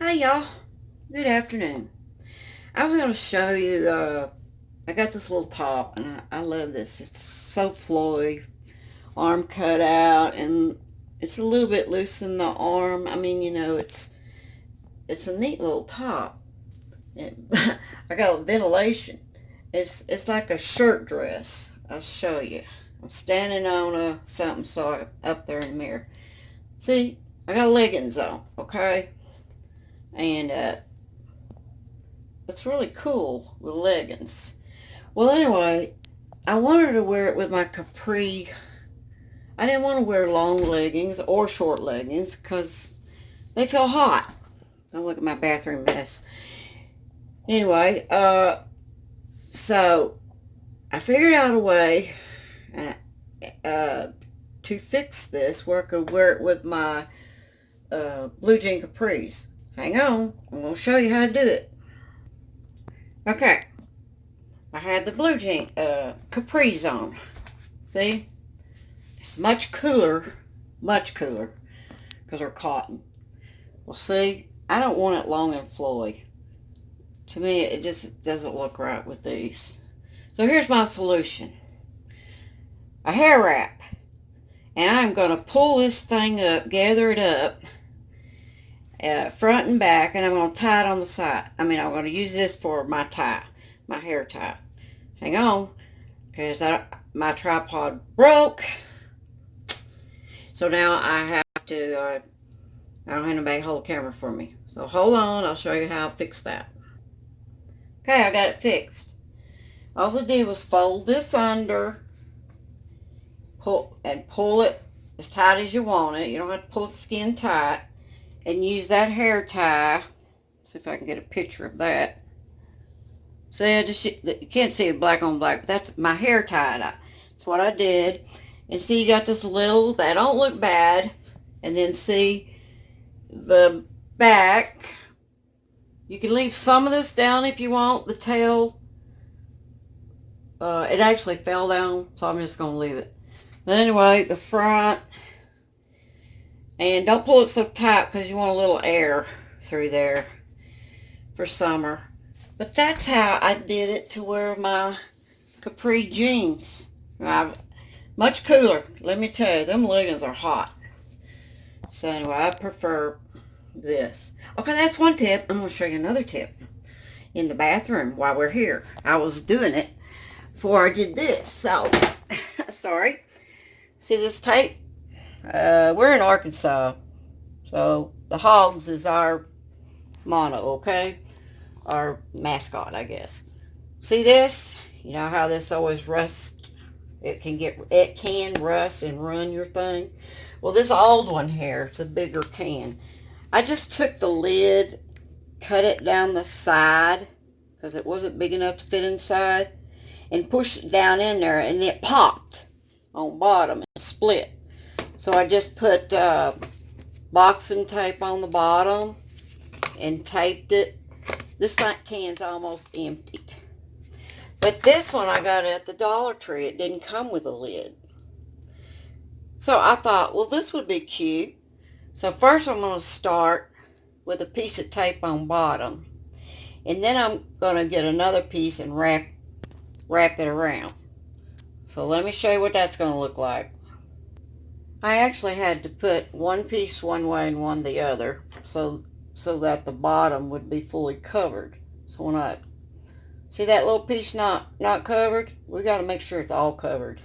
Hey y'all, good afternoon. I was going to show you, I got this little top and I love this. It's so flowy, arm cut out, and it's a little bit loose in the arm. I mean, it's a neat little top. I got ventilation. It's like a shirt dress. I'll show you. I'm standing on something so up there in the mirror. See, I got leggings on, okay? And it's really cool with leggings. Well, anyway, I wanted to wear it with my capri. I didn't want to wear long leggings or short leggings because they feel hot. Don't look at my bathroom mess. Anyway, so I figured out a way to fix this where I could wear it with my blue jean capris. Hang on, I'm going to show you how to do it. Okay, I had the blue jean capris on. See? It's much cooler because they're cotton. Well, see, I don't want it long and flowy. To me, it just doesn't look right with these. So here's my solution. A hair wrap. And I'm going to pull this thing up, gather it up, front and back, and I'm going to tie it on the side. I'm going to use this for my tie, my hair tie. Hang on, because my tripod broke. So now I have to, I don't have anybody hold the camera for me. So hold on, I'll show you how to fix that. Okay, I got it fixed. All I did was fold this under, pull it as tight as you want it. You don't have to pull the skin tight. And use that hair tie. See if I can get a picture of that. See, you can't see it black on black, but that's my hair tie. That's what I did. And see, you got this little, that don't look bad. And then see the back. You can leave some of this down if you want, the tail. It actually fell down, so I'm just going to leave it. But anyway, the front. And don't pull it so tight because you want a little air through there for summer. But that's how I did it to wear my capri jeans. Much cooler. Let me tell you, them leggings are hot. So anyway, I prefer this. Okay, that's one tip. I'm going to show you another tip. In the bathroom while we're here. I was doing it before I did this. So, sorry. See this tape? We're in Arkansas, so the hogs is our motto, okay? Our mascot, I guess. See this? You know how this always rusts? It can rust and run your thing. Well, this old one here, it's a bigger can. I just took the lid, cut it down the side because it wasn't big enough to fit inside, and pushed it down in there, and it popped on bottom and split. So I just put boxing tape on the bottom and taped it. This can's almost emptied. But this one I got at the Dollar Tree. It didn't come with a lid. So I thought, well, this would be cute. So first I'm going to start with a piece of tape on bottom. And then I'm going to get another piece and wrap it around. So let me show you what that's going to look like. I actually had to put one piece one way and one the other so that the bottom would be fully covered. So when I see that little piece not covered, we got to make sure it's all covered.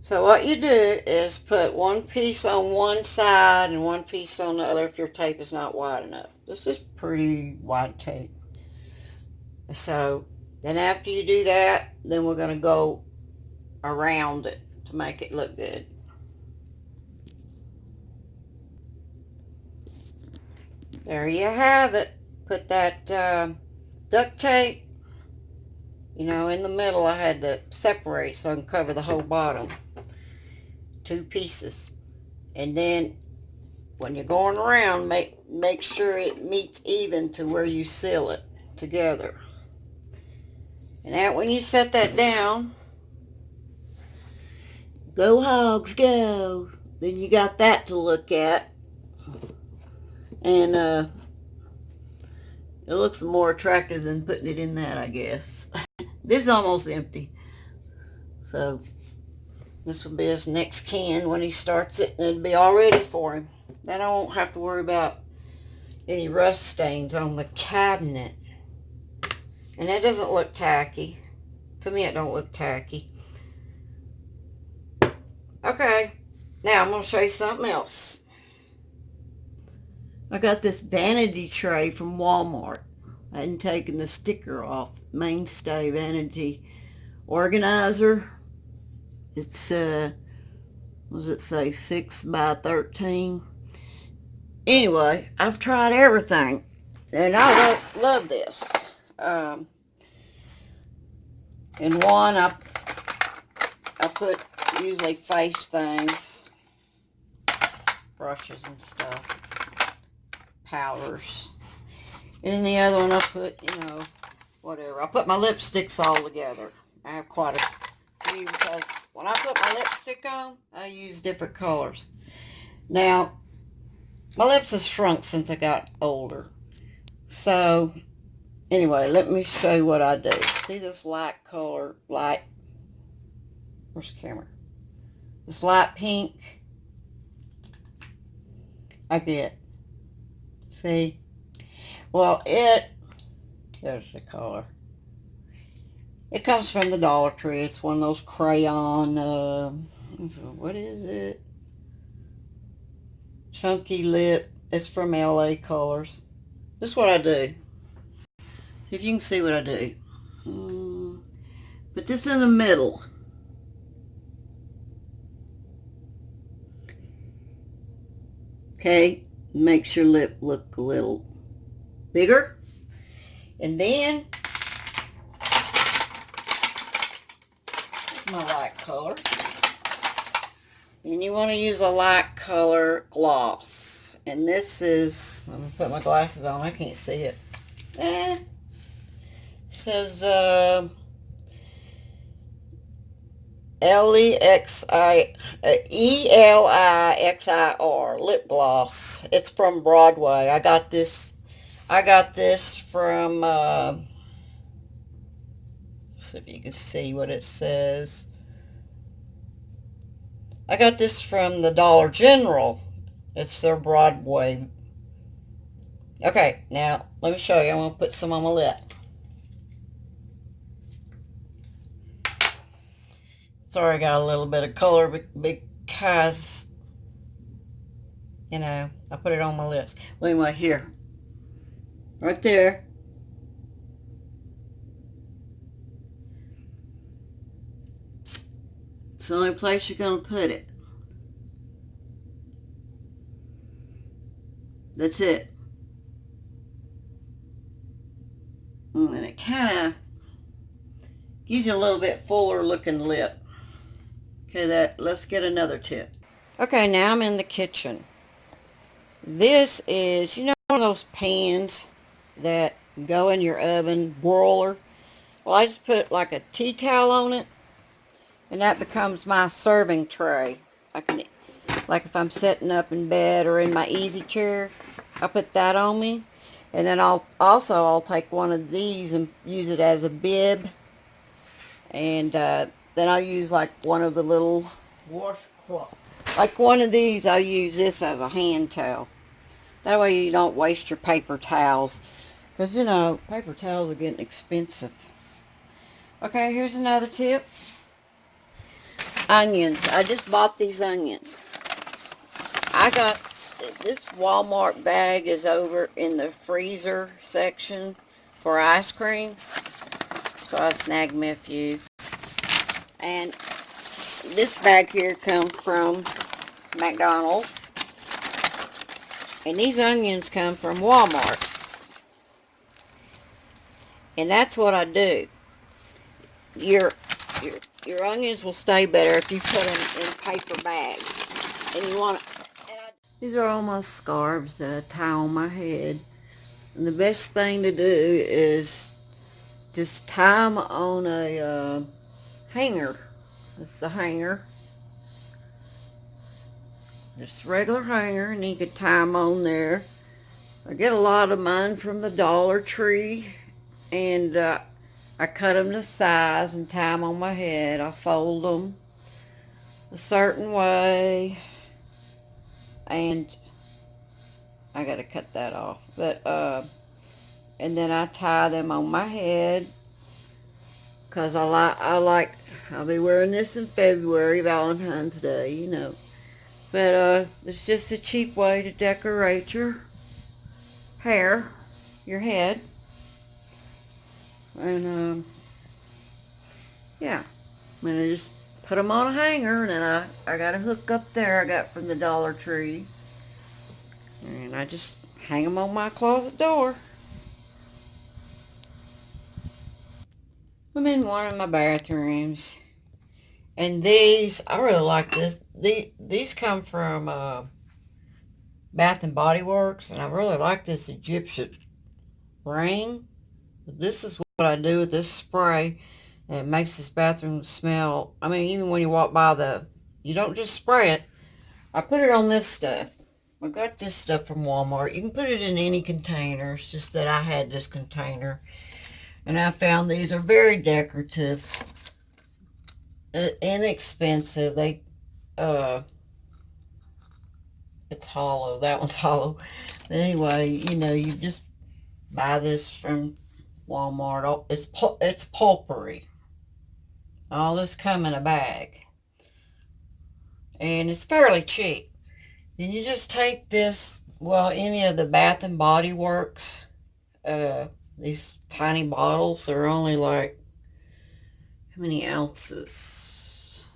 So what you do is put one piece on one side and one piece on the other if your tape is not wide enough. This is pretty wide tape. So then after you do that, then we're going to go around it to make it look good. There you have it. Put that duct tape, in the middle. I had to separate so I can cover the whole bottom. 2 pieces. And then when you're going around, make sure it meets even to where you seal it together. And that when you set that down, go hogs, go. Then you got that to look at. And it looks more attractive than putting it in that, I guess. This is almost empty. So this will be his next can when he starts it, and it'll be all ready for him. Then I won't have to worry about any rust stains on the cabinet. And that doesn't look tacky. To me, it don't look tacky. Okay, now I'm going to show you something else. I got this vanity tray from Walmart. I hadn't taken the sticker off. Mainstay vanity organizer. It's, what does it say, 6 by 13. Anyway, I've tried everything, and I love this. In one, I put usually face things, brushes and stuff, powders. And in the other one, I put, whatever. I put my lipsticks all together. I have quite a few because when I put my lipstick on, I use different colors. Now, my lips have shrunk since I got older. So, anyway, let me show you what I do. See this light color, where's the camera? This light pink. I get. See? Well, there's the color. It comes from the Dollar Tree. It's one of those crayon, what is it? Chunky lip. It's from LA Colors. This is what I do. See if you can see what I do. Put this in the middle. Okay, makes your lip look a little bigger. And then, my light color. And you want to use a light color gloss. And this is, let me put my glasses on, I can't see it. It says Elixir lip gloss. It's from Broadway. I got this from see if you can see what it says. I got this from the Dollar General. It's their Broadway. Okay, now let me show you. I'm going to put some on my lip. Sorry, I got a little bit of color because, I put it on my lips. Well, anyway, here. Right there. It's the only place you're going to put it. That's it. And it kind of gives you a little bit fuller looking lip. Okay, let's get another tip. Okay, now I'm in the kitchen. This is, one of those pans that go in your oven, broiler. Well, I just put like a tea towel on it, and that becomes my serving tray. I can, like if I'm sitting up in bed or in my easy chair, I put that on me. And then I'll take one of these and use it as a bib. And then I'll use like one of the little washcloths. Like one of these, I'll use this as a hand towel. That way you don't waste your paper towels. Because, paper towels are getting expensive. Okay, here's another tip. Onions. I just bought these onions. I got this Walmart bag is over in the freezer section for ice cream. So I snagged me a few. And this bag here comes from McDonald's. And these onions come from Walmart. And that's what I do. Your onions will stay better if you put them in paper bags. And you want to... These are all my scarves that I tie on my head. And the best thing to do is just tie them on a hanger. This is a hanger. Just a regular hanger, and you can tie them on there. I get a lot of mine from the Dollar Tree, and I cut them to size and tie them on my head. I fold them a certain way, and I gotta cut that off. But and then I tie them on my head because I'll be wearing this in February, Valentine's Day, you know. But it's just a cheap way to decorate your hair, your head, and yeah. I'm gonna just put them on a hanger, and then I got a hook up there I got from the Dollar Tree, and I just hang them on my closet door. I'm in one of my bathrooms, and these I really like this. These come from Bath and Body Works, and I really like this Egyptian ring. This is what I do with this spray. It makes this bathroom smell. I mean, even when you walk by you don't just spray it. I put it on this stuff. I got this stuff from Walmart. You can put it in any container. It's just that I had this container. And I found these are very decorative. Inexpensive. It's hollow. That one's hollow. But anyway, you just buy this from Walmart. Oh, it's pulpery. All this come in a bag. And it's fairly cheap. Then you just take this, well, any of the Bath and Body Works, these tiny bottles are only like, how many ounces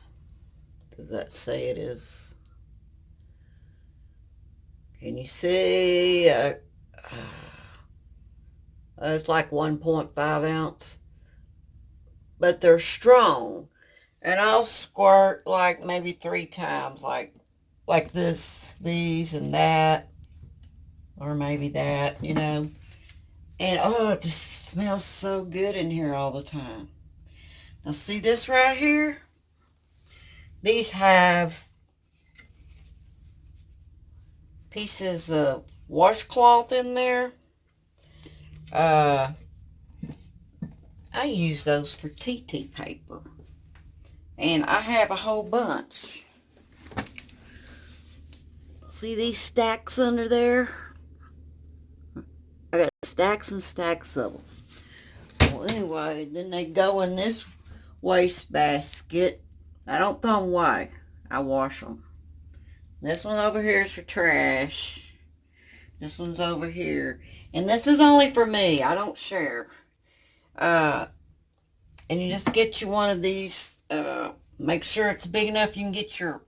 does that say it is? Can you see? It's like 1.5 ounce. But they're strong. And I'll squirt like maybe 3 times, like these and that, or maybe that, And oh, it just smells so good in here all the time. Now see this right here? These have pieces of washcloth in there. I use those for TT paper. And I have a whole bunch. See these stacks under there? I got stacks and stacks of them. Well, anyway, then they go in this waste basket. I don't throw them away. I wash them. This one over here is for trash. This one's over here. And this is only for me. I don't share. And you just get you one of these. Make sure it's big enough you can get your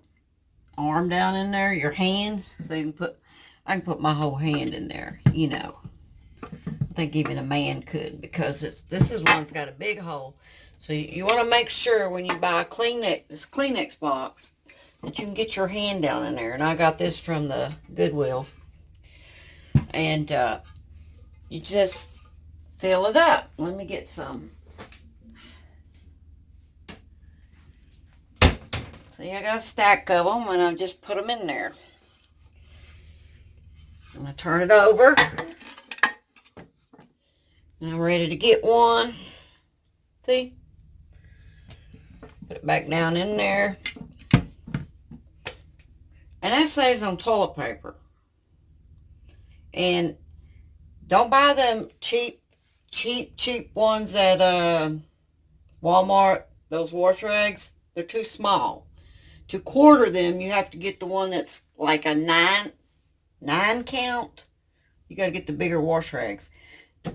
arm down in there, your hand. So I can put my whole hand in there, I think even a man could, because this is one's got a big hole. So you want to make sure when you buy this Kleenex box that you can get your hand down in there. And I got this from the Goodwill. And you just fill it up. Let me get some. See, I got a stack of them, and I just put them in there. And I turn it over. And I'm ready to get one. See? Put it back down in there. And that saves on toilet paper. And don't buy them cheap ones at Walmart, those wash rags. They're too small. To quarter them, you have to get the one that's like a 9 count. You got to get the bigger wash rags.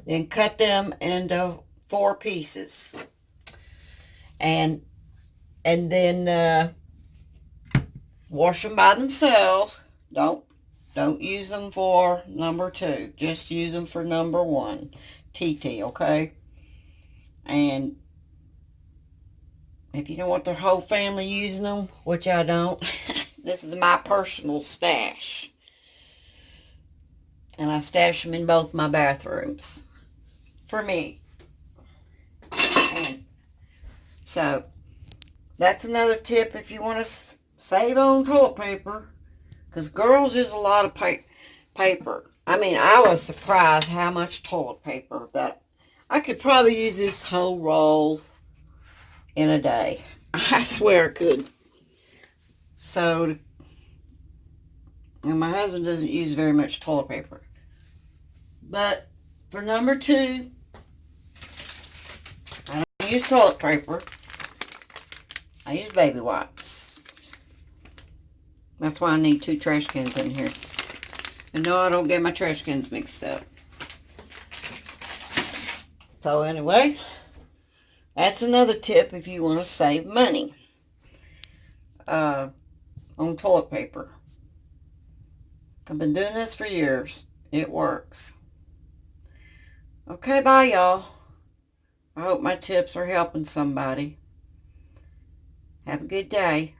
Then cut them into 4 pieces. And then wash them by themselves. Don't use them for number 2. Just use them for number 1. TT, okay? And if you don't want the whole family using them, which I don't, this is my personal stash. And I stash them in both my bathrooms. For me. And so, that's another tip if you want to save on toilet paper. Because girls use a lot of paper. I mean, I was surprised how much toilet paper that I could probably use this whole roll in a day. I swear I could. So, and my husband doesn't use very much toilet paper. But for number 2, I don't use toilet paper. I use baby wipes. That's why I need 2 trash cans in here. And no, I don't get my trash cans mixed up. So anyway, that's another tip if you want to save money on toilet paper. I've been doing this for years. It works. Okay, bye y'all. I hope my tips are helping somebody. Have a good day.